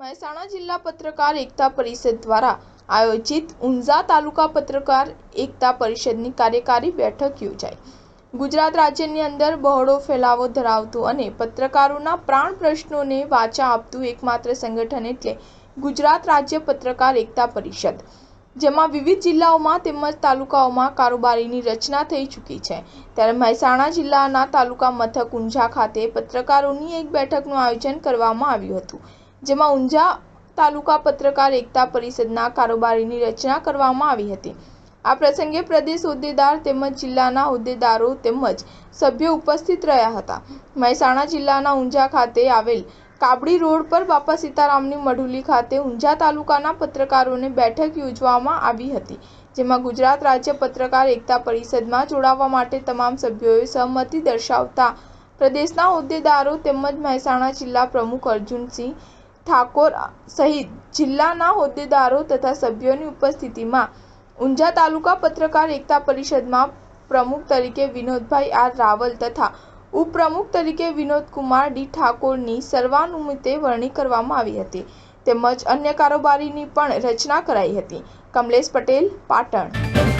મહેસાણા જિલ્લા પત્રકાર એકતા પરિષદ દ્વારા આયોજિત ઊંઝા તાલુકા પત્રકાર એકતા પરિષદની કાર્યકારી બેઠક યોજાઈ। ગુજરાત રાજ્યની અંદર બહોળો ફેલાવો ધરાવતું અને પત્રકારોના પ્રાણ પ્રશ્નોને વાચા આપતું એકમાત્ર સંગઠન એટલે ગુજરાત રાજ્ય પત્રકાર એકતા પરિષદ, જેમાં વિવિધ જિલ્લાઓમાં તેમજ તાલુકાઓમાં કારોબારીની રચના થઈ ચૂકી છે। ત્યારે મહેસાણા જિલ્લાના તાલુકા મથક ઊંઝા ખાતે પત્રકારોની એક બેઠકનું આયોજન કરવામાં આવ્યું હતું, જેમાં ઊંઝા તાલુકા પત્રકાર એકતા પરિષદના કારોબારીની રચના કરવામાં આવી હતી। આ પ્રસંગે પ્રદેશ હોદ્દેદાર તેમજ જિલ્લાના હોદ્દેદારો તેમજ સભ્યો ઉપસ્થિત રહ્યા હતા। મહેસાણા જિલ્લાના ઊંઝા ખાતે આવેલ કાબડી રોડ પર બાપા સીતારામની મઢુલી ખાતે ઊંઝા તાલુકાના પત્રકારોને બેઠક યોજવામાં આવી હતી, જેમાં ગુજરાત રાજ્ય પત્રકાર એકતા પરિષદમાં જોડાવા માટે તમામ સભ્યોએ સહમતિ દર્શાવતા પ્રદેશના હોદ્દેદારો તેમજ મહેસાણા જિલ્લા પ્રમુખ અર્જુનસિંહ ઠાકોર સહિત જિલ્લાના હોદ્દેદારો તથા સભ્યોની ઉપસ્થિતિમાં ઊંઝા તાલુકા પત્રકાર એકતા પરિષદમાં પ્રમુખ તરીકે વિનોદભાઈ આર રાવલ તથા ઉપપ્રમુખ તરીકે વિનોદકુમાર ડી ઠાકોરની સર્વાનુમતે વરણી કરવામાં આવી હતી, તેમજ અન્ય કારોબારીની પણ રચના કરાઈ હતી। કમલેશ પટેલ, પાટણ।